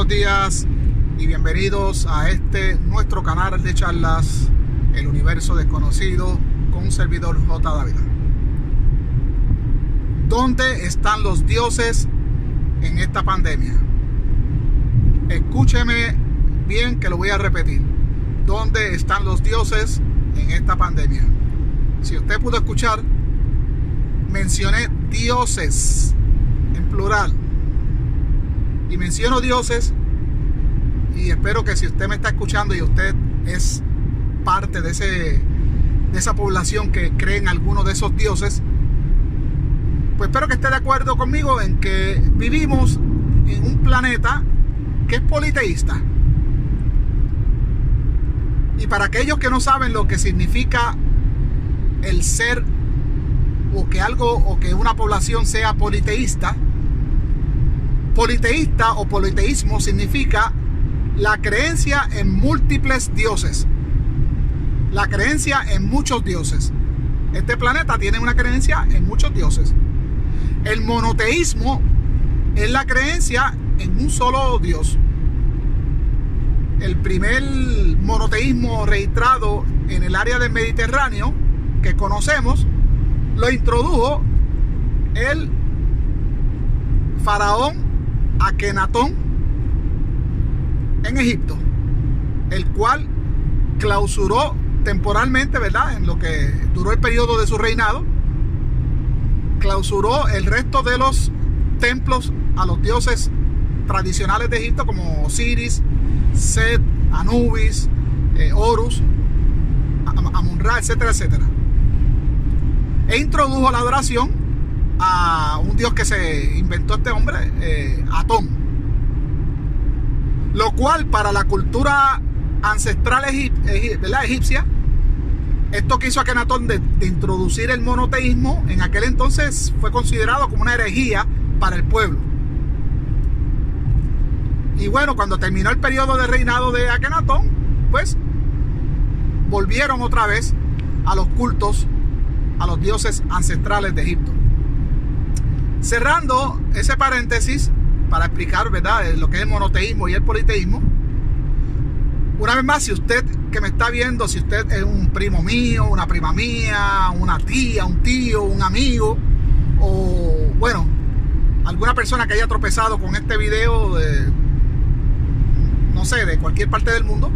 días y bienvenidos a nuestro canal de charlas, El Universo Desconocido, con un servidor J. Dávila. ¿Dónde están los dioses en esta pandemia? Escúcheme bien, que lo voy a repetir. ¿Dónde están los dioses en esta pandemia? Si usted pudo escuchar, mencioné dioses en plural. Y menciono dioses, y espero que si usted me está escuchando y usted es parte de esa población que cree en alguno de esos dioses, pues espero que esté de acuerdo conmigo en que vivimos en un planeta que es politeísta. Y para aquellos que no saben lo que significa el ser o que una población sea politeísta, politeísta o politeísmo significa la creencia en múltiples dioses, la creencia en muchos dioses. Este planeta tiene una creencia en muchos dioses. El monoteísmo es la creencia en un solo Dios. El primer monoteísmo registrado en el área del Mediterráneo que conocemos lo introdujo el faraón Akenatón en Egipto, el cual clausuró temporalmente, ¿verdad?, en lo que duró el periodo de su reinado, clausuró el resto de los templos a los dioses tradicionales de Egipto, como Osiris, Set, Anubis, Horus, Amun-Ra, etcétera, etcétera. E introdujo la adoración a un dios que se inventó este hombre, Atón. Lo cual para la cultura ancestral egipcia, esto que hizo Akenatón de introducir el monoteísmo, en aquel entonces fue considerado como una herejía para el pueblo. Y bueno, cuando terminó el periodo de reinado de Akenatón, pues volvieron otra vez a los cultos a los dioses ancestrales de Egipto. Cerrando ese paréntesis para explicar, ¿verdad?, lo que es el monoteísmo y el politeísmo. Una vez más, si usted que me está viendo, si usted es un primo mío, una prima mía, una tía, un tío, un amigo, o bueno, alguna persona que haya tropezado con este video de, no sé, de cualquier parte del mundo,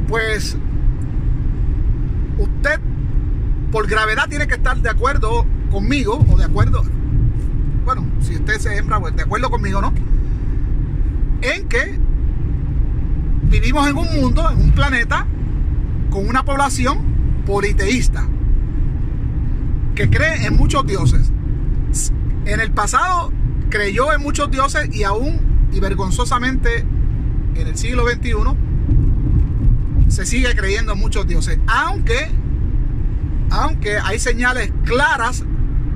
pues usted por gravedad tiene que estar de acuerdo conmigo, o de acuerdo, bueno, si usted se hembra, pues de acuerdo conmigo, ¿no?, en que vivimos en un mundo, en un planeta con una población politeísta que cree en muchos dioses. En el pasado creyó en muchos dioses y aún, y vergonzosamente, en el siglo XXI se sigue creyendo en muchos dioses, aunque hay señales claras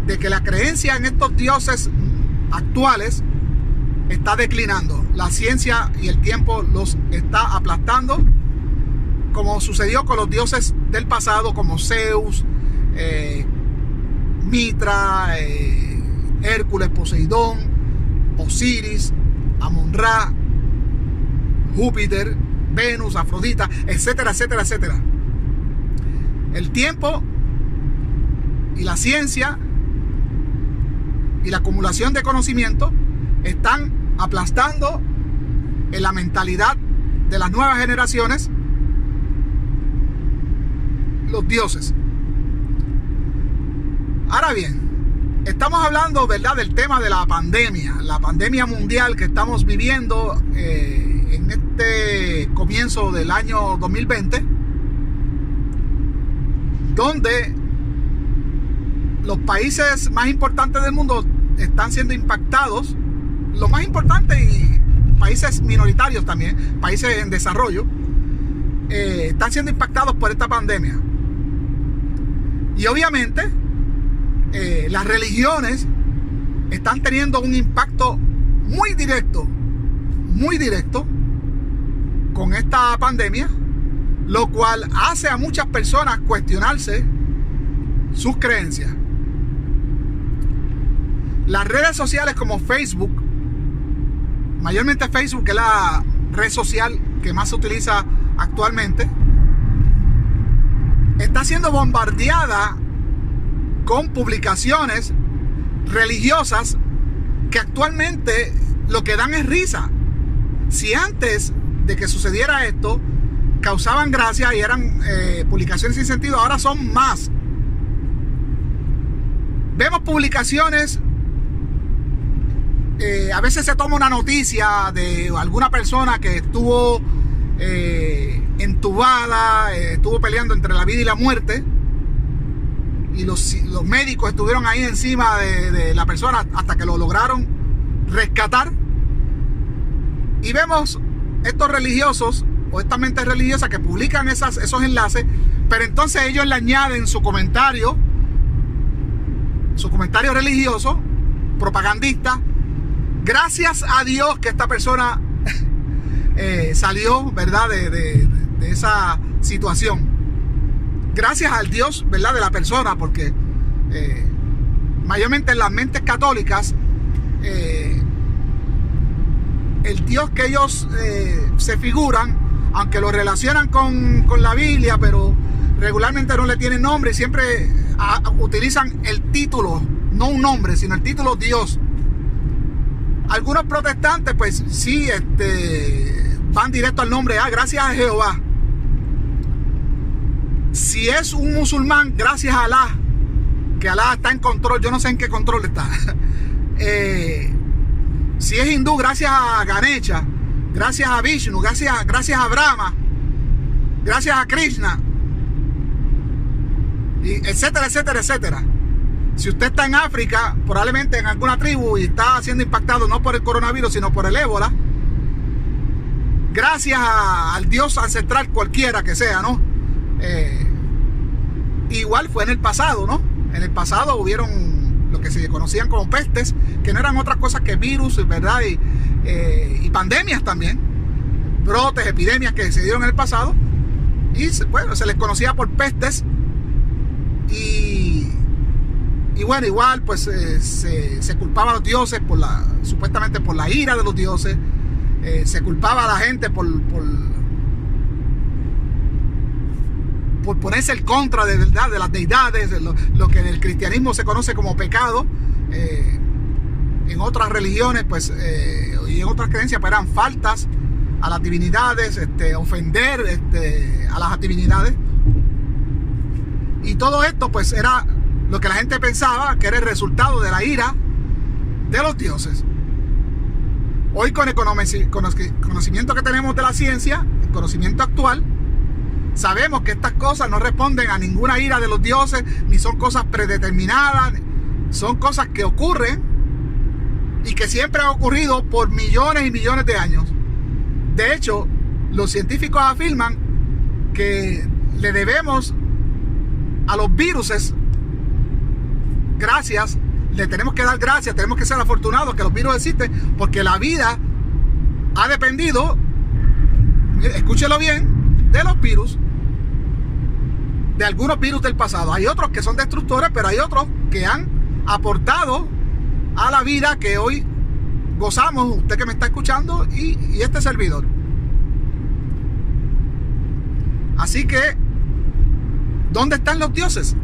de que la creencia en estos dioses actuales está declinando. La ciencia y el tiempo los está aplastando, como sucedió con los dioses del pasado, como Zeus, Mitra, Hércules, Poseidón, Osiris, Amun-Ra, Júpiter, Venus, Afrodita, etcétera, etcétera, etcétera. El tiempo y la ciencia y la acumulación de conocimiento están aplastando en la mentalidad de las nuevas generaciones los dioses. Ahora bien, estamos hablando, ¿verdad?, del tema de la pandemia mundial que estamos viviendo en este comienzo del año 2020, donde los países más importantes del mundo están siendo impactados, lo más importante, y países minoritarios también, países en desarrollo, están siendo impactados por esta pandemia. Y obviamente las religiones están teniendo un impacto muy directo con esta pandemia, lo cual hace a muchas personas cuestionarse sus creencias. Las redes sociales como Facebook mayormente Facebook, que es la red social que más se utiliza actualmente, está siendo bombardeada con publicaciones religiosas que actualmente lo que dan es risa. Si antes de que sucediera esto causaban gracia y eran publicaciones sin sentido, ahora son más. Vemos publicaciones, a veces se toma una noticia de alguna persona que estuvo entubada, estuvo peleando entre la vida y la muerte, y los médicos estuvieron ahí encima de la persona hasta que lo lograron rescatar. Y vemos estos religiosos o estas mentes religiosas que publican esos enlaces, pero entonces ellos le añaden su comentario religioso, propagandista. Gracias a Dios que esta persona salió, ¿verdad?, de esa situación. Gracias al Dios, ¿verdad?, de la persona, porque mayormente en las mentes católicas, el Dios que ellos se figuran, aunque lo relacionan con la Biblia, pero regularmente no le tienen nombre y siempre utilizan el título, no un nombre, sino el título Dios. Algunos protestantes, pues sí, van directo al nombre, gracias a Jehová. Si es un musulmán, gracias a Alá, que Alá está en control. Yo no sé en qué control está. Si es hindú, gracias a Ganesha, gracias a Vishnu, gracias a Brahma, gracias a Krishna, y etcétera, etcétera, etcétera. Si usted está en África, probablemente en alguna tribu, y está siendo impactado no por el coronavirus, sino por el ébola, gracias al Dios ancestral cualquiera que sea, ¿no? Igual fue en el pasado, ¿no? En el pasado hubieron lo que se conocían como pestes, que no eran otras cosas que virus, ¿verdad? Y pandemias también, brotes, epidemias que se dieron en el pasado, y bueno, se les conocía por pestes. Y bueno, igual pues se culpaba a los dioses supuestamente por la ira de los dioses. Se culpaba a la gente por ponerse en contra de verdad de las deidades, lo que en el cristianismo se conoce como pecado. En otras religiones pues y en otras creencias pues eran faltas a las divinidades, ofender a las divinidades. Y todo esto pues era lo que la gente pensaba que era el resultado de la ira de los dioses. Hoy, con el conocimiento que tenemos de la ciencia, el conocimiento actual, sabemos que estas cosas no responden a ninguna ira de los dioses, ni son cosas predeterminadas, son cosas que ocurren y que siempre han ocurrido por millones y millones de años. De hecho, los científicos afirman que le debemos a los viruses gracias, le tenemos que dar gracias, tenemos que ser afortunados que los virus existen, porque la vida ha dependido, escúchelo bien, de los virus, de algunos virus del pasado. Hay otros que son destructores, pero hay otros que han aportado a la vida que hoy gozamos, usted que me está escuchando y este servidor. Así que, ¿dónde están los dioses?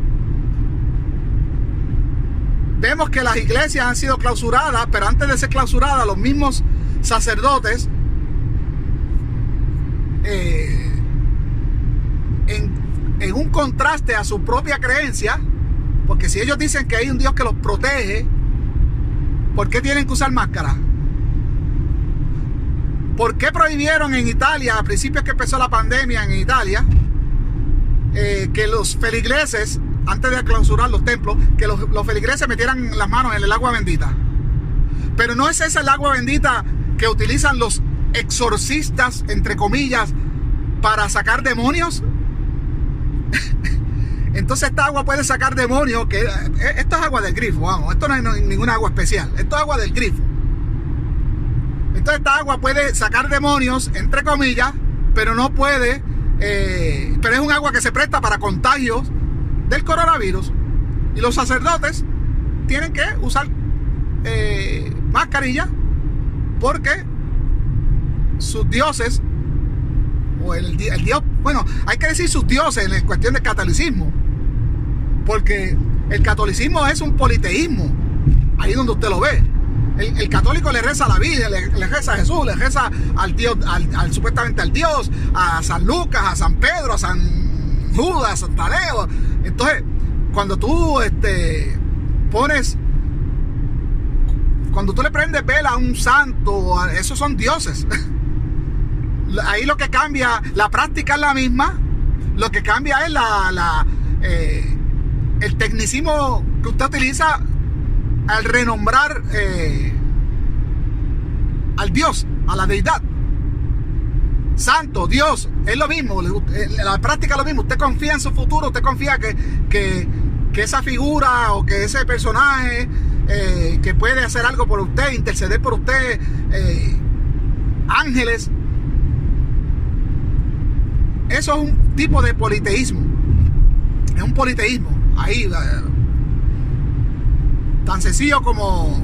Vemos que las iglesias han sido clausuradas, pero antes de ser clausuradas, los mismos sacerdotes en un contraste a su propia creencia, porque si ellos dicen que hay un Dios que los protege, ¿por qué tienen que usar máscara? ¿Por qué prohibieron en Italia, a principios que empezó la pandemia en Italia, que los feligreses, antes de clausurar los templos, que los feligreses metieran las manos en el agua bendita? Pero no es esa el agua bendita que utilizan los exorcistas, entre comillas, para sacar demonios. Entonces esta agua puede sacar demonios, que esto es agua del grifo, vamos, esto no es ninguna agua especial, esto es agua del grifo. Entonces esta agua puede sacar demonios, entre comillas, pero no puede, pero es un agua que se presta para contagios del coronavirus. Y los sacerdotes tienen que usar mascarilla, porque sus dioses, o el Dios, bueno, hay que decir sus dioses en cuestión del catolicismo, porque el catolicismo es un politeísmo, ahí donde usted lo ve. El católico le reza a la Virgen, le reza a Jesús, le reza al Dios, supuestamente al Dios, a San Lucas, a San Pedro, a San Judas, a San Tadeo. Entonces, cuando tú cuando tú le prendes vela a un santo, esos son dioses. Ahí lo que cambia, la práctica es la misma, lo que cambia es el tecnicismo que usted utiliza al renombrar al Dios, a la deidad. Santo, Dios, es lo mismo, la práctica es lo mismo. Usted confía en su futuro, usted confía que esa figura o que ese personaje que puede hacer algo por usted, interceder por usted, ángeles. Eso es un tipo de politeísmo. Es un politeísmo. Ahí, tan sencillo como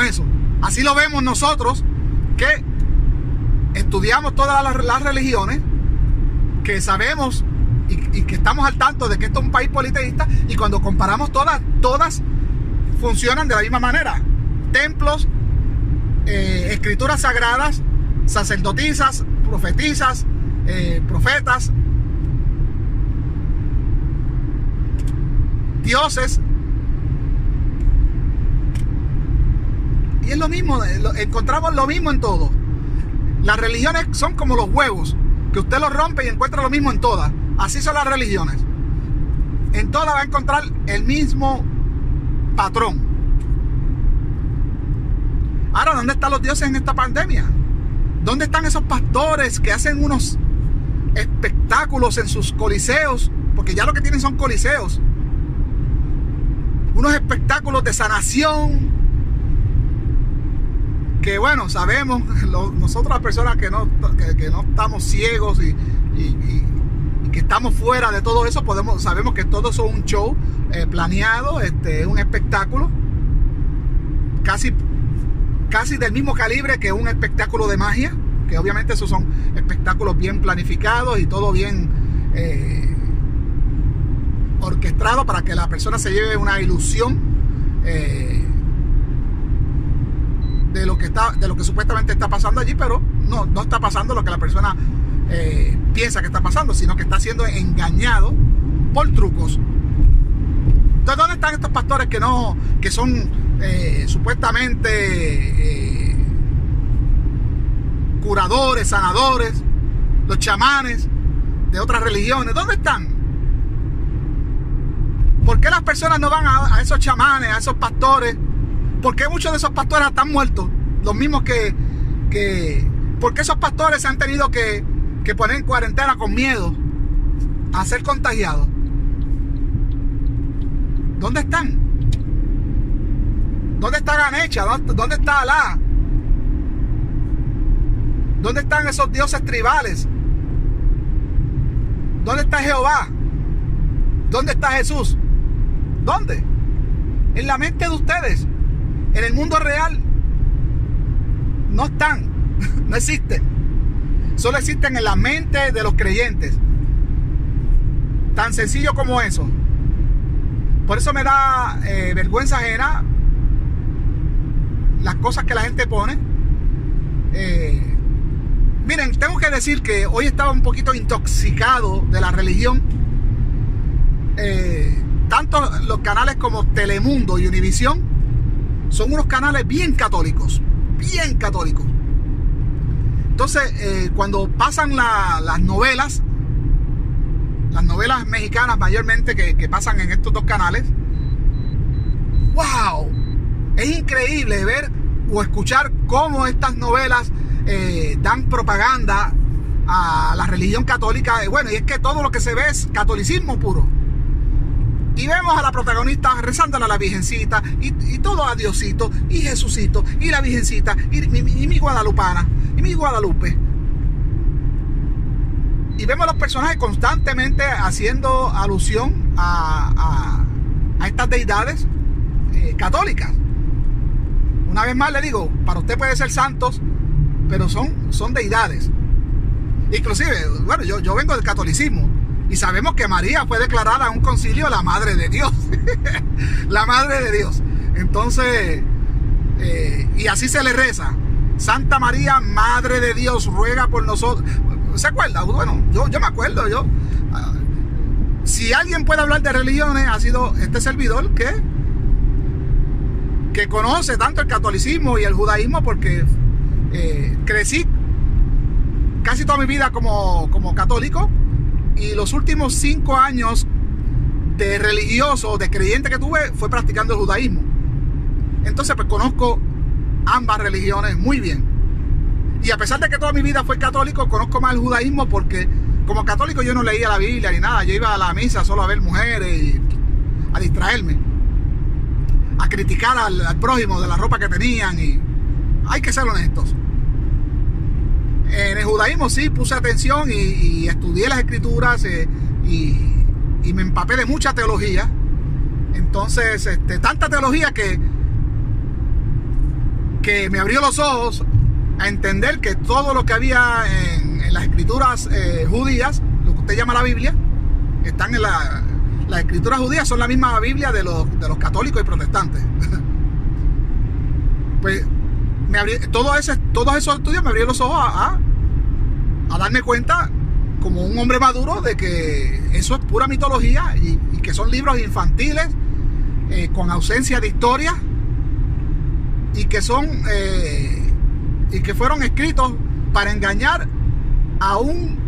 eso. Así lo vemos nosotros, que estudiamos todas las religiones, que sabemos y que estamos al tanto de que esto es un país politeísta, y cuando comparamos todas funcionan de la misma manera. Templos, escrituras sagradas, sacerdotisas, profetisas, profetas, dioses. Y es lo mismo, encontramos lo mismo en todo. Las religiones son como los huevos, que usted los rompe y encuentra lo mismo en todas. Así son las religiones. En todas va a encontrar el mismo patrón. Ahora, ¿dónde están los dioses en esta pandemia? ¿Dónde están esos pastores que hacen unos espectáculos en sus coliseos? Porque ya lo que tienen son coliseos. Unos espectáculos de sanación, que bueno, sabemos, nosotros las personas que no estamos ciegos y que estamos fuera de todo eso, sabemos que todo eso es un show planeado, un espectáculo casi del mismo calibre que un espectáculo de magia, que obviamente esos son espectáculos bien planificados y todo bien orquestado para que la persona se lleve una ilusión de lo que supuestamente está pasando allí, pero no está pasando lo que la persona piensa que está pasando, sino que está siendo engañado por trucos. Entonces, ¿dónde están estos pastores que son supuestamente curadores, sanadores, los chamanes de otras religiones? ¿Dónde están? ¿Por qué las personas no van a esos chamanes, a esos pastores? ¿Por qué muchos de esos pastores están muertos? Los mismos ¿por qué esos pastores se han tenido que poner en cuarentena con miedo a ser contagiados? ¿Dónde están? ¿Dónde está Ganesha? ¿Dónde está Alá? ¿Dónde están esos dioses tribales? ¿Dónde está Jehová? ¿Dónde está Jesús? ¿Dónde? En la mente de ustedes. En el mundo real no están, no existen. Solo existen en la mente de los creyentes. Tan sencillo como eso. Por eso me da vergüenza ajena las cosas que la gente pone. Miren, tengo que decir que hoy estaba un poquito intoxicado de la religión. Tanto los canales como Telemundo y Univisión son unos canales bien católicos. Bien católicos. Entonces, cuando pasan las novelas mexicanas mayormente que pasan en estos dos canales, ¡wow! Es increíble ver o escuchar cómo estas novelas dan propaganda a la religión católica. Bueno, y es que todo lo que se ve es catolicismo puro. Y vemos a la protagonista rezándole a la Virgencita y todo a Diosito y Jesucito y la Virgencita y mi Guadalupana y mi Guadalupe. Y vemos a los personajes constantemente haciendo alusión a estas deidades católicas. Una vez más le digo, para usted puede ser santos, pero son deidades. Inclusive, bueno, yo vengo del catolicismo y sabemos que María fue declarada en un concilio la Madre de Dios. La Madre de Dios. Entonces, y así se le reza: Santa María, Madre de Dios, ruega por nosotros. ¿Se acuerda? Bueno, yo me acuerdo. Si alguien puede hablar de religiones, ha sido este servidor que conoce tanto el catolicismo y el judaísmo, porque crecí casi toda mi vida como católico, y los últimos 5 años de religioso, de creyente que tuve, fue practicando el judaísmo. Entonces pues conozco ambas religiones muy bien, y a pesar de que toda mi vida fue católico, conozco más el judaísmo, porque como católico yo no leía la Biblia ni nada. Yo iba a la misa solo a ver mujeres y a distraerme, a criticar al prójimo de la ropa que tenían, y hay que ser honestos. En el judaísmo sí puse atención y estudié las escrituras, y me empapé de mucha teología. Entonces, tanta teología que me abrió los ojos a entender que todo lo que había en las escrituras judías, lo que usted llama la Biblia, están en las escrituras judías, son la misma Biblia de los católicos y protestantes. Pues todos esos estudios me abrieron los ojos a darme cuenta, como un hombre maduro, de que eso es pura mitología, y que son libros infantiles con ausencia de historia, y que fueron escritos para engañar a un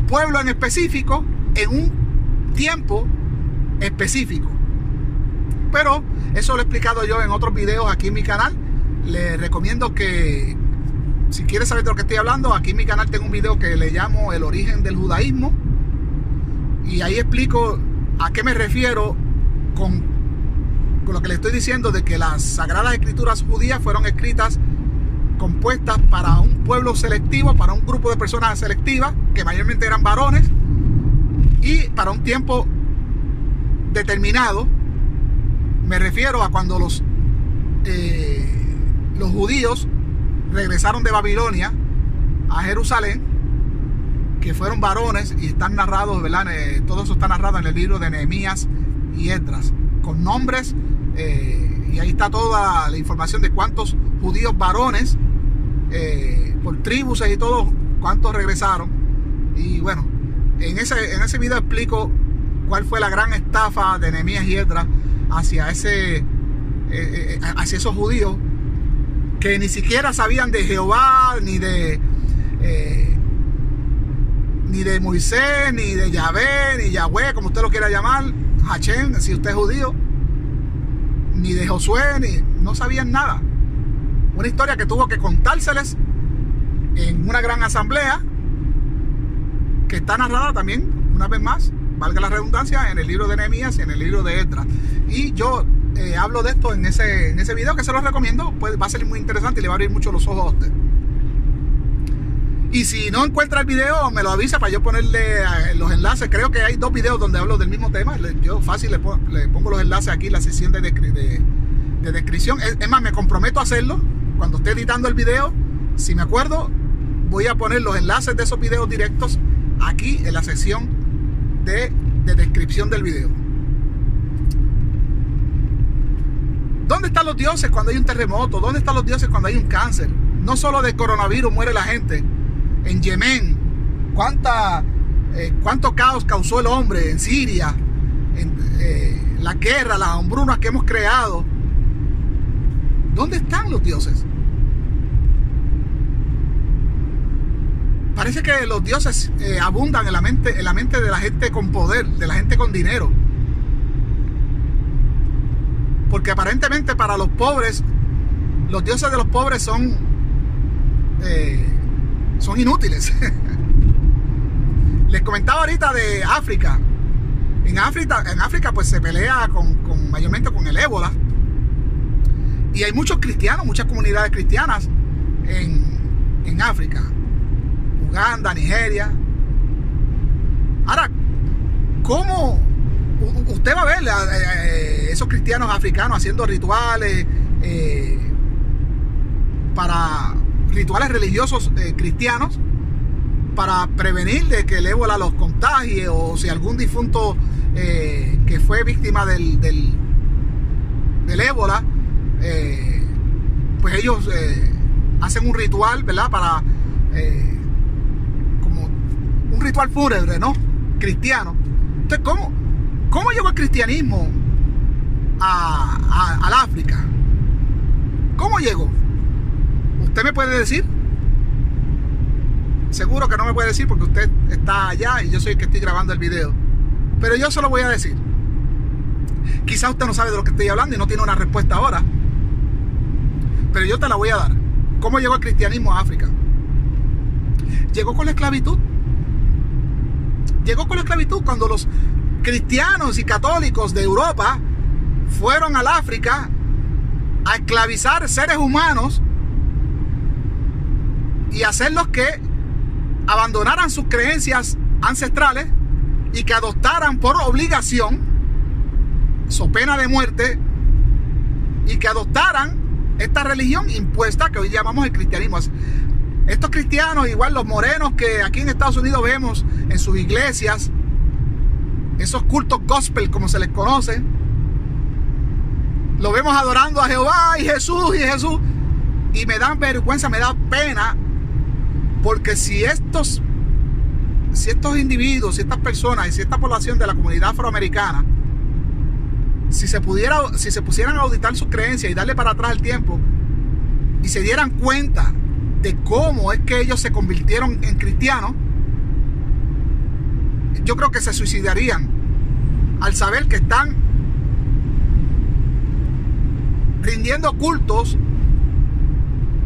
pueblo en específico en un tiempo específico. Pero eso lo he explicado yo en otros videos aquí en mi canal. Les recomiendo que, si quieres saber de lo que estoy hablando, aquí en mi canal tengo un video que le llamo El origen del judaísmo, y ahí explico a qué me refiero con lo que le estoy diciendo, de que las sagradas escrituras judías fueron escritas, compuestas para un pueblo selectivo, para un grupo de personas selectivas, que mayormente eran varones, y para un tiempo determinado. Me refiero a cuando los judíos regresaron de Babilonia a Jerusalén, que fueron varones, y están narrados, ¿verdad? Todo eso está narrado en el libro de Nehemías y Esdras, con nombres, y ahí está toda la información de cuántos judíos varones, por tribus y todo, cuántos regresaron. Y bueno, en ese video explico cuál fue la gran estafa de Nehemías y Esdras hacia esos judíos que ni siquiera sabían de Jehová, ni de Moisés, ni de Yahvé, ni Yahweh, como usted lo quiera llamar, Hachem, si usted es judío, ni de Josué, no sabían nada. Una historia que tuvo que contárseles en una gran asamblea, que está narrada también, una vez más, valga la redundancia, en el libro de Nehemías y en el libro de Esdras. Y yo hablo de esto en ese video, que se los recomiendo, pues va a ser muy interesante y le va a abrir mucho los ojos a usted. Y si no encuentra el video, me lo avisa para yo ponerle los enlaces. Creo que hay 2 videos donde hablo del mismo tema. Yo fácil le pongo los enlaces aquí en la sección de descripción. Es más, me comprometo a hacerlo cuando esté editando el video. Si me acuerdo, voy a poner los enlaces de esos videos directos aquí en la sección de descripción del video. ¿Dónde están los dioses cuando hay un terremoto? ¿Dónde están los dioses cuando hay un cáncer? No solo de coronavirus muere la gente. En Yemen, cuánto caos causó el hombre. En Siria, la guerra, las hambrunas que hemos creado. ¿Dónde están los dioses? Parece que los dioses abundan en la mente de la gente con poder, de la gente con dinero. Porque aparentemente para los pobres, los dioses de los pobres son inútiles. Les comentaba ahorita de África. En África pues se pelea mayormente con el ébola. Y hay muchos cristianos, muchas comunidades cristianas en África. Uganda, Nigeria. Ahora, ¿cómo usted va a ver esos cristianos africanos haciendo rituales para rituales religiosos cristianos para prevenir de que el ébola los contagie, o si algún difunto que fue víctima del ébola, pues ellos hacen un ritual, ¿verdad? Para como un ritual fúnebre, ¿no? Cristiano. Entonces, ¿cómo llegó el cristianismo al África? ¿Cómo llegó? ¿Usted me puede decir? Seguro que no me puede decir porque usted está allá y yo soy el que estoy grabando el video. Pero yo se lo voy a decir. Quizá usted no sabe de lo que estoy hablando y no tiene una respuesta ahora. Pero yo te la voy a dar. ¿Cómo llegó el cristianismo a África? Llegó con la esclavitud. Llegó con la esclavitud cuando los cristianos y católicos de Europa fueron al África a esclavizar seres humanos y hacerlos que abandonaran sus creencias ancestrales y que adoptaran por obligación, so pena de muerte, y que adoptaran esta religión impuesta que hoy llamamos el cristianismo. Estos cristianos, igual los morenos que aquí en Estados Unidos vemos en sus iglesias, esos cultos gospel como se les conoce, lo vemos adorando a Jehová y Jesús, y me da vergüenza, me da pena, porque si estos individuos, si estas personas y si esta población de la comunidad afroamericana, si se pusieran a auditar sus creencias y darle para atrás el tiempo y se dieran cuenta de cómo es que ellos se convirtieron en cristianos, yo creo que se suicidarían al saber que están rindiendo cultos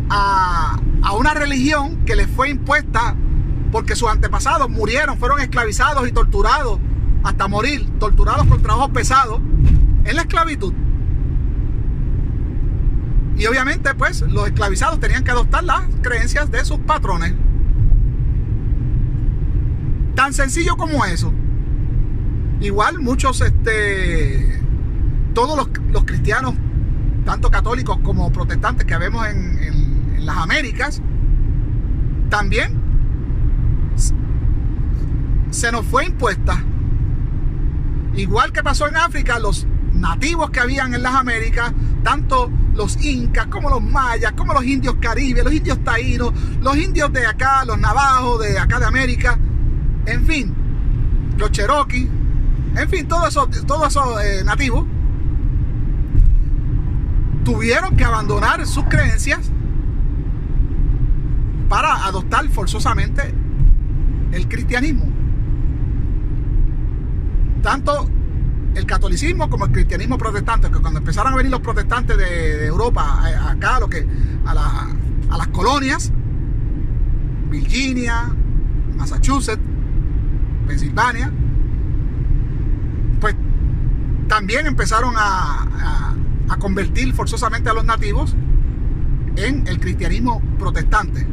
a una religión que les fue impuesta porque sus antepasados murieron, fueron esclavizados y torturados hasta morir, torturados con trabajos pesados en la esclavitud. Y obviamente pues los esclavizados tenían que adoptar las creencias de sus patrones. Tan sencillo como eso. Igual muchos, todos los cristianos, tanto católicos como protestantes que vemos en las Américas, también se nos fue impuesta. Igual que pasó en África, los nativos que habían en las Américas, tanto los incas como los mayas, como los indios caribes, los indios taínos, los indios de acá, los navajos de acá de América, en fin, los cherokee, en fin, todos esos nativos tuvieron que abandonar sus creencias para adoptar forzosamente el cristianismo. Tanto el catolicismo como el cristianismo protestante, que cuando empezaron a venir los protestantes de Europa acá a las colonias, Virginia, Massachusetts, Pensilvania, pues también empezaron a convertir forzosamente a los nativos en el cristianismo protestante.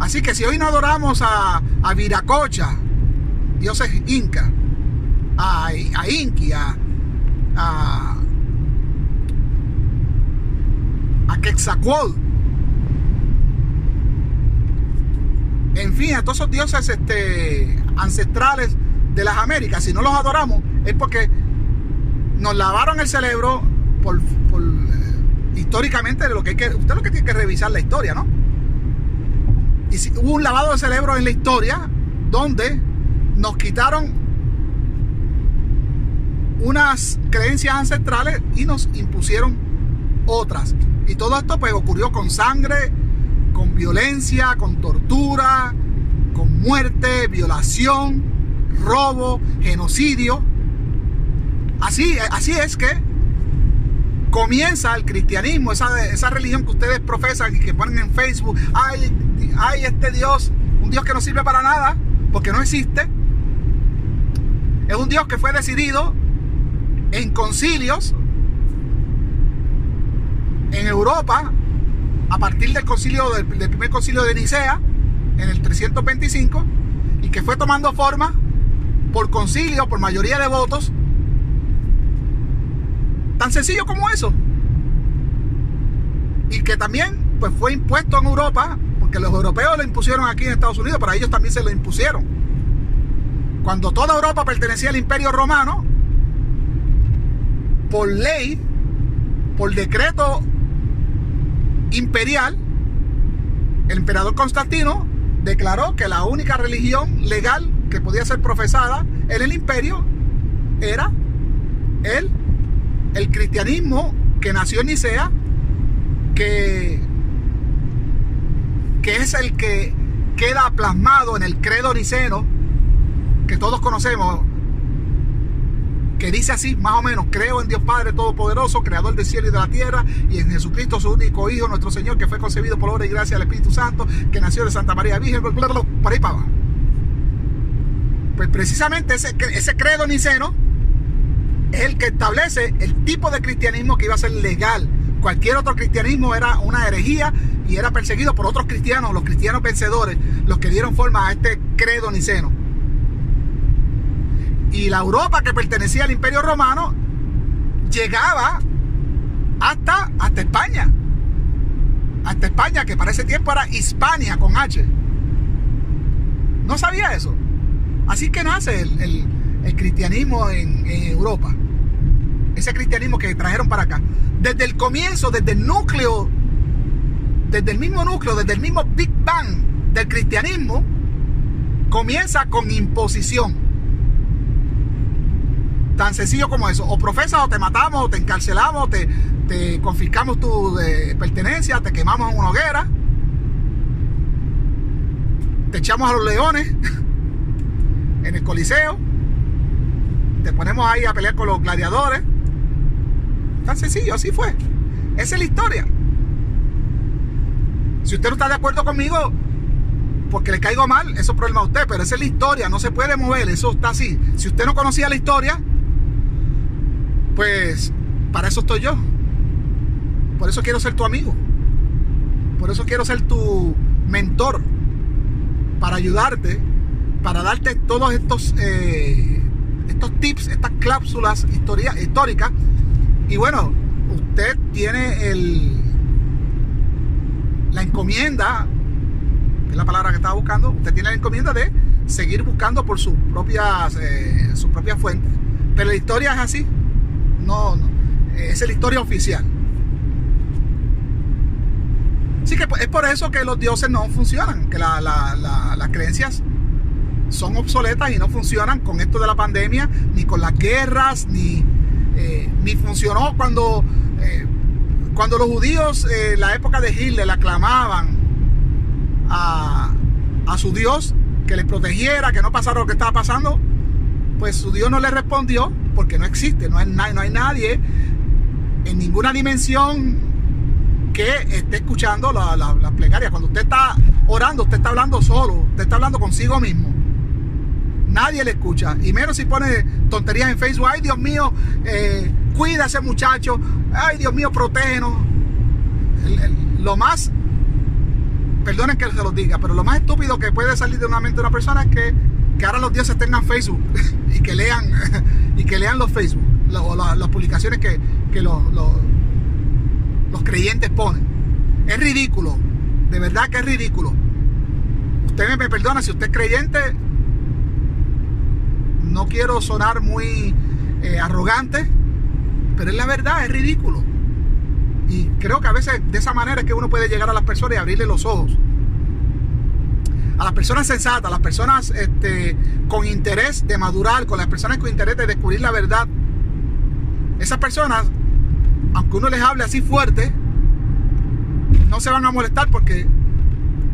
Así que si hoy no adoramos a Viracocha, dioses inca, a Inki, a Quetzalcóatl, en fin, a todos esos dioses ancestrales de las Américas, si no los adoramos es porque nos lavaron el cerebro históricamente de lo que hay que, usted lo que tiene que revisar la historia, ¿no? Y si, hubo un lavado de cerebro en la historia donde nos quitaron unas creencias ancestrales y nos impusieron otras. Y todo esto pues ocurrió con sangre, con violencia, con tortura, con muerte, violación, robo, genocidio. Así es que comienza el cristianismo, esa religión que ustedes profesan y que ponen en Facebook. Ay, este Dios, un Dios que no sirve para nada, porque no existe. Es un Dios que fue decidido en concilios en Europa a partir del primer concilio de Nicea en el 325, y que fue tomando forma por concilio, por mayoría de votos. Tan sencillo como eso. y que también pues fue impuesto en Europa, porque los europeos lo impusieron aquí en Estados Unidos, pero a ellos también se lo impusieron. Cuando toda Europa pertenecía al Imperio Romano, por ley, por decreto imperial, el emperador Constantino declaró que la única religión legal que podía ser profesada en el imperio era el cristianismo, que nació en Nicea, que es el que queda plasmado en el credo niceno que todos conocemos, que dice así, más o menos: creo en Dios Padre Todopoderoso, creador del cielo y de la tierra, y en Jesucristo, su único Hijo, nuestro Señor, que fue concebido por obra y gracia del Espíritu Santo, que nació de Santa María Virgen, por ahí para abajo. Pues precisamente ese credo niceno es el que establece el tipo de cristianismo que iba a ser legal. Cualquier otro cristianismo era una herejía y era perseguido por otros cristianos, los cristianos vencedores, los que dieron forma a este credo niceno. Y la Europa que pertenecía al Imperio Romano llegaba hasta España. Hasta España, que para ese tiempo era Hispania con H. No sabía eso. Así que nace el cristianismo en Europa. Ese cristianismo que trajeron para acá. Desde el comienzo, desde el núcleo, desde el mismo núcleo, desde el mismo Big Bang del cristianismo, comienza con imposición. Tan sencillo como eso. O profesas o te matamos, o te encarcelamos, te confiscamos tu pertenencia, te quemamos en una hoguera, te echamos a los leones en el Coliseo, te ponemos ahí a pelear con los gladiadores. Tan sencillo, así fue. Esa es la historia. Si usted no está de acuerdo conmigo porque le caigo mal, eso es problema de usted, pero esa es la historia, no se puede mover, eso está así. Si usted no conocía la historia, pues para eso estoy yo. Por eso quiero ser tu amigo. Por eso quiero ser tu mentor, para ayudarte, para darte todos estos tips, estas cláusulas históricas. Y bueno, usted tiene la encomienda, que es la palabra que estaba buscando, usted tiene la encomienda de seguir buscando por sus propias fuentes. Pero la historia es así. No, esa es la historia oficial. Así que es por eso que los dioses no funcionan, que las creencias son obsoletas y no funcionan con esto de la pandemia, ni con las guerras, ni funcionó cuando los judíos en la época de Hitler le aclamaban a su Dios que les protegiera, que no pasara lo que estaba pasando. Pues su Dios no le respondió, porque no existe, no hay nadie en ninguna dimensión que esté escuchando las plegarias. Cuando usted está orando, usted está hablando solo, usted está hablando consigo mismo. Nadie le escucha, y menos si pone tonterías en Facebook. Ay, Dios mío, cuida a ese muchacho. Ay, Dios mío, protégenos. Lo más, perdonen que se los diga, pero lo más estúpido que puede salir de una mente de una persona es que ahora los dioses tengan Facebook y que lean los Facebook, las publicaciones que los creyentes ponen. Es ridículo, de verdad que es ridículo. Usted me perdona si usted es creyente. No quiero sonar muy arrogante, pero es la verdad, es ridículo. Y creo que a veces de esa manera es que uno puede llegar a las personas y abrirle los ojos. A las personas sensatas, a las personas con interés de madurar, con las personas con interés de descubrir la verdad. Esas personas, aunque uno les hable así fuerte, no se van a molestar, porque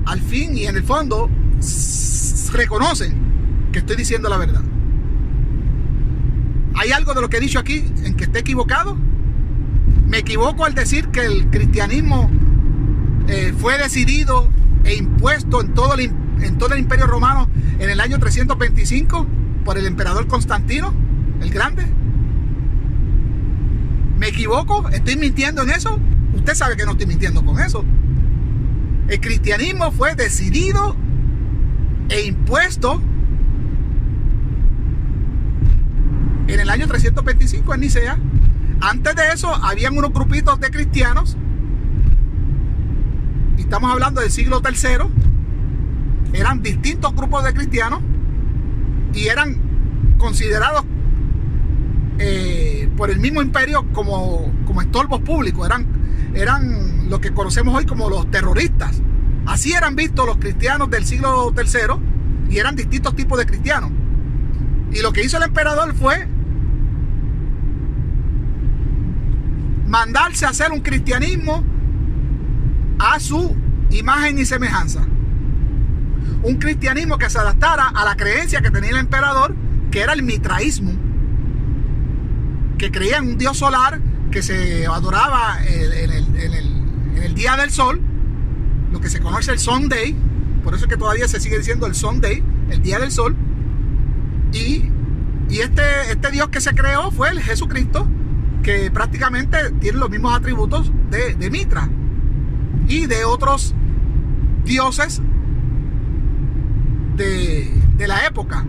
al fin y en el fondo reconocen que estoy diciendo la verdad. ¿Hay algo de lo que he dicho aquí en que esté equivocado? ¿Me equivoco al decir que el cristianismo fue decidido e impuesto en todo el Imperio Romano en el año 325 por el emperador Constantino el Grande? ¿Me equivoco? ¿Estoy mintiendo en eso? Usted sabe que no estoy mintiendo con eso. El cristianismo fue decidido e impuesto en el año 325 en Nicea. Antes de eso habían unos grupitos de cristianos estamos hablando del siglo III, eran distintos grupos de cristianos y eran considerados por el mismo imperio como estorbos públicos. Eran lo que conocemos hoy como los terroristas. Así eran vistos los cristianos del siglo III, y eran distintos tipos de cristianos. Y lo que hizo el emperador fue mandarse a hacer un cristianismo a su imagen y semejanza. Un cristianismo que se adaptara a la creencia que tenía el emperador, que era el mitraísmo, que creía en un dios solar, que se adoraba en el día del sol, lo que se conoce el Sunday. Por eso es que todavía se sigue diciendo el Sunday, el día del sol. Y este dios que se creó fue el Jesucristo, que prácticamente tiene los mismos atributos de Mitra y de otros dioses de la época.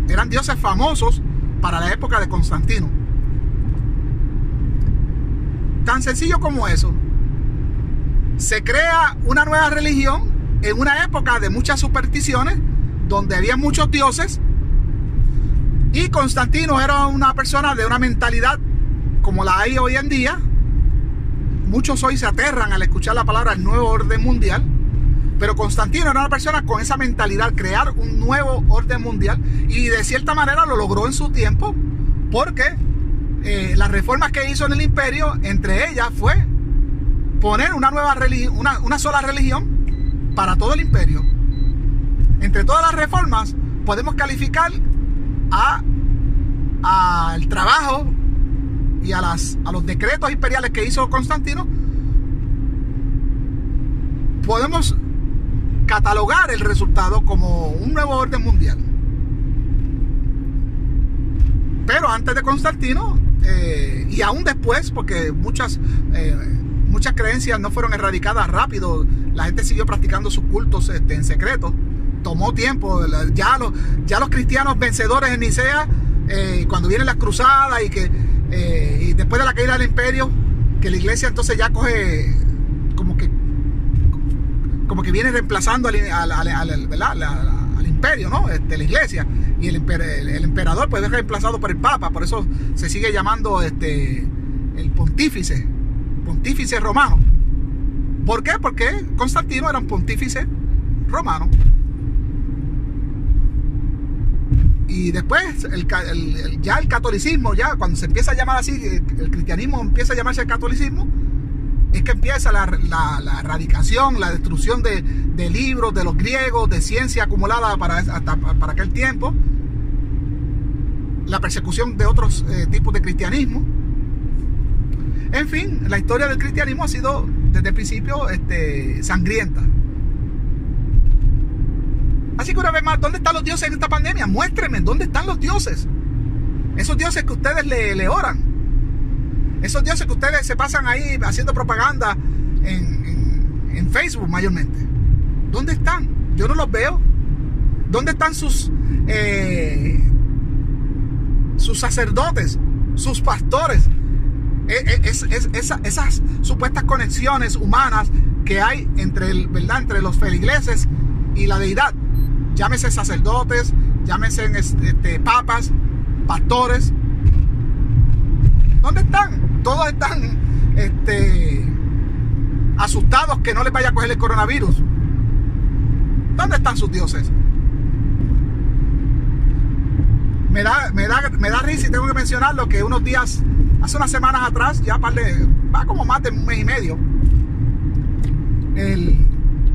Eran dioses famosos para la época de Constantino. Tan sencillo como eso. Se crea una nueva religión en una época de muchas supersticiones, donde había muchos dioses, y Constantino era una persona de una mentalidad como la hay hoy en día. Muchos hoy se aterran al escuchar la palabra el nuevo orden mundial, pero Constantino era una persona con esa mentalidad, crear un nuevo orden mundial, y de cierta manera lo logró en su tiempo, porque las reformas que hizo en el imperio, entre ellas fue poner una nueva religión, una sola religión para todo el imperio. Entre todas las reformas podemos calificar al trabajo y a los decretos imperiales que hizo Constantino. Podemos catalogar el resultado como un nuevo orden mundial. Pero antes de Constantino, y aún después, porque muchas creencias no fueron erradicadas rápido, la gente siguió practicando sus cultos en secreto. Tomó tiempo. Ya los cristianos vencedores en Nicea, cuando vienen las cruzadas y después de la caída del imperio, que la iglesia entonces ya coge como que viene reemplazando al imperio, ¿no? La iglesia, y el emperador pues es reemplazado por el papa. Por eso se sigue llamando el pontífice romano. ¿Por qué? Porque Constantino era un pontífice romano. Y después ya el catolicismo, ya cuando se empieza a llamar así, el cristianismo empieza a llamarse el catolicismo, es que empieza la erradicación, la destrucción de libros, de los griegos, de ciencia acumulada hasta para aquel tiempo, la persecución de otros tipos de cristianismo. En fin, la historia del cristianismo ha sido desde el principio sangrienta. Así que una vez más, ¿dónde están los dioses en esta pandemia? Muéstrenme, ¿dónde están los dioses? Esos dioses que ustedes le oran. Esos dioses que ustedes se pasan ahí haciendo propaganda en Facebook mayormente. ¿Dónde están? Yo no los veo. ¿Dónde están sus sacerdotes, sus pastores? Esas supuestas conexiones humanas que hay entre los feligreses y la deidad. Llámese sacerdotes, llámese papas, pastores. ¿Dónde están? Todos están asustados que no les vaya a coger el coronavirus. ¿Dónde están sus dioses? Me da risa, y tengo que mencionarlo, que unos días, hace unas semanas atrás, va como más de un mes y medio,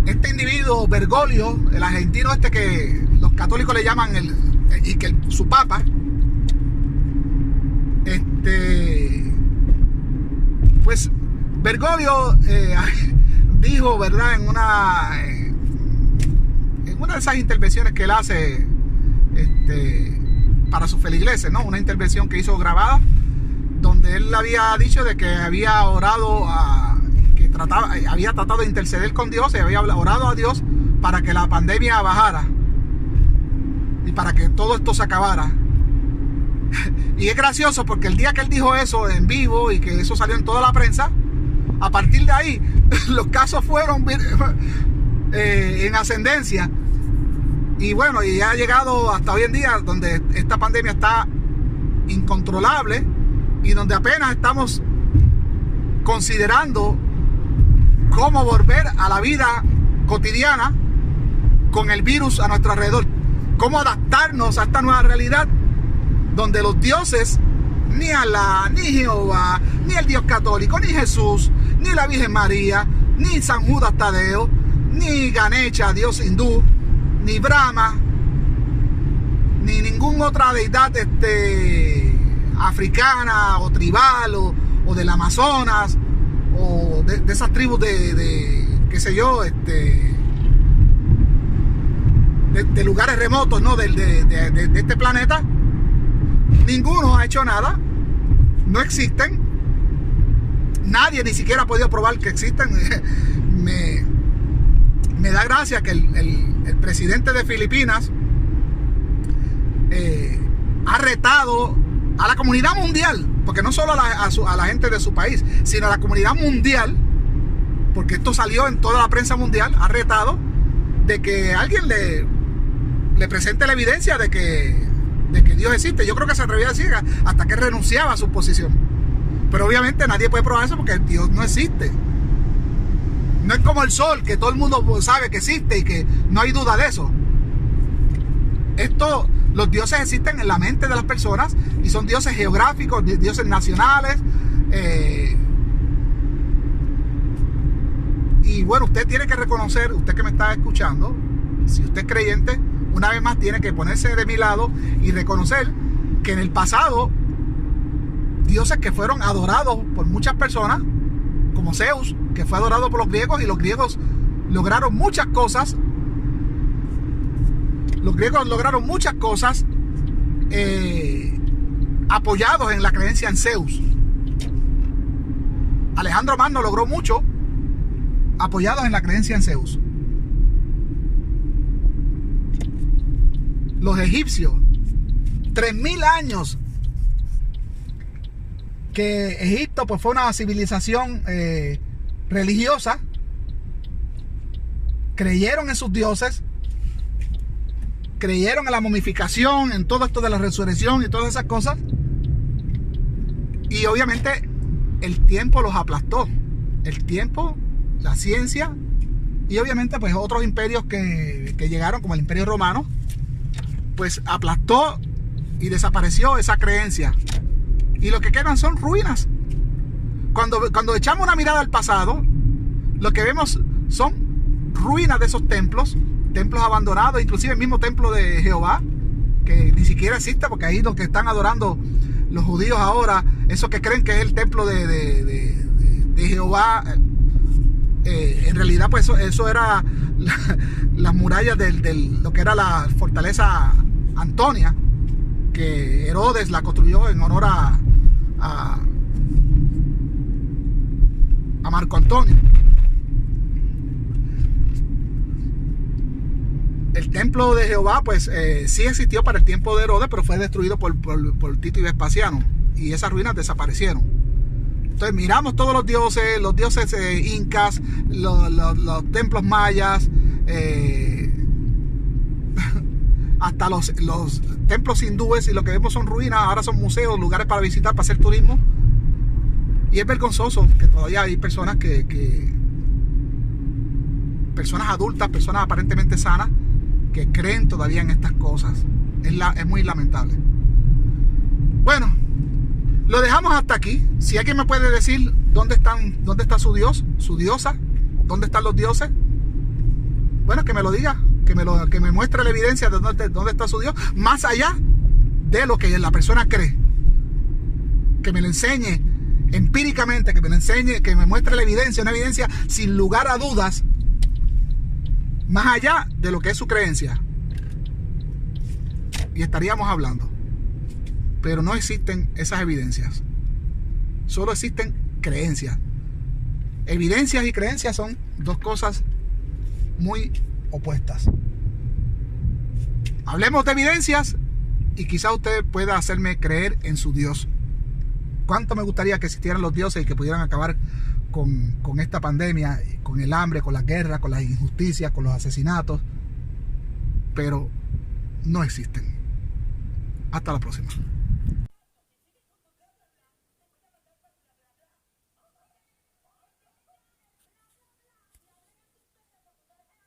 este individuo Bergoglio, el argentino que los católicos le llaman su papa, pues Bergoglio dijo, ¿verdad?, en una de esas intervenciones que él hace para sus feligreses, ¿no? Una intervención que hizo grabada, donde él había dicho de que había orado había tratado de interceder con Dios y había orado a Dios para que la pandemia bajara y para que todo esto se acabara. Y es gracioso porque el día que él dijo eso en vivo y que eso salió en toda la prensa, a partir de ahí los casos fueron en ascendencia. Y bueno, y ha llegado hasta hoy en día donde esta pandemia está incontrolable y donde apenas estamos considerando cómo volver a la vida cotidiana con el virus a nuestro alrededor. Cómo adaptarnos a esta nueva realidad donde los dioses, ni Alá, ni Jehová, ni el Dios católico, ni Jesús, ni la Virgen María, ni San Judas Tadeo, ni Ganesha, Dios hindú, ni Brahma, ni ninguna otra deidad africana o tribal o del Amazonas o de esas tribus qué sé yo, de lugares remotos, ¿no? de este planeta. Ninguno ha hecho nada, no existen, nadie ni siquiera ha podido probar que existen. Me da gracia que el presidente de Filipinas ha retado a la comunidad mundial, porque no solo a la gente de su país, sino a la comunidad mundial, porque esto salió en toda la prensa mundial, ha retado de que alguien le presente la evidencia de que Dios existe. Yo creo que se atrevía a decir hasta que renunciaba a su posición, pero obviamente nadie puede probar eso porque Dios no existe. No es como el sol, que todo el mundo sabe que existe y que no hay duda de eso. Los dioses existen en la mente de las personas y son dioses geográficos, dioses nacionales. Y bueno, usted tiene que reconocer, usted que me está escuchando, si usted es creyente, una vez más tiene que ponerse de mi lado y reconocer que en el pasado, dioses que fueron adorados por muchas personas, como Zeus, que fue adorado por los griegos, y los griegos lograron muchas cosas. Los griegos lograron muchas cosas apoyados en la creencia en Zeus. Alejandro Magno logró mucho apoyados en la creencia en Zeus. Los egipcios, 3000 años que Egipto pues fue una civilización religiosa, creyeron en sus dioses, creyeron en la momificación, en todo esto de la resurrección y todas esas cosas, y obviamente el tiempo los aplastó. El tiempo, la ciencia y obviamente pues otros imperios que llegaron, como el Imperio Romano, pues aplastó y desapareció esa creencia, y lo que quedan son ruinas. Cuando echamos una mirada al pasado, lo que vemos son ruinas de esos templos abandonados, inclusive el mismo templo de Jehová, que ni siquiera existe, porque ahí lo que están adorando los judíos ahora, esos que creen que es el templo de Jehová, en realidad pues eso era las murallas de lo que era la fortaleza Antonia, que Herodes la construyó en honor a Marco Antonio. El templo de Jehová pues sí existió para el tiempo de Herodes, pero fue destruido por Tito y Vespasiano, y esas ruinas desaparecieron. Entonces miramos todos los dioses incas, los templos mayas, hasta los templos hindúes, y lo que vemos son ruinas. Ahora son museos, lugares para visitar, para hacer turismo. Y es vergonzoso que todavía hay personas personas adultas, personas aparentemente sanas, que creen todavía en estas cosas. Es muy lamentable. Bueno, lo dejamos hasta aquí. Si alguien me puede decir dónde está su dios, su diosa, dónde están los dioses, bueno, que me lo diga, que me muestre la evidencia de dónde está su Dios, más allá de lo que la persona cree. Que me lo enseñe empíricamente, que me lo enseñe, que me muestre la evidencia, una evidencia sin lugar a dudas, más allá de lo que es su creencia, y estaríamos hablando. Pero no existen esas evidencias, solo existen creencias. Evidencias y creencias son dos cosas muy opuestas. Hablemos de evidencias y quizá usted pueda hacerme creer en su Dios. Cuánto me gustaría que existieran los dioses y que pudieran acabar con esta pandemia, con el hambre, con la guerra, con las injusticias, con los asesinatos, pero no existen. Hasta la próxima.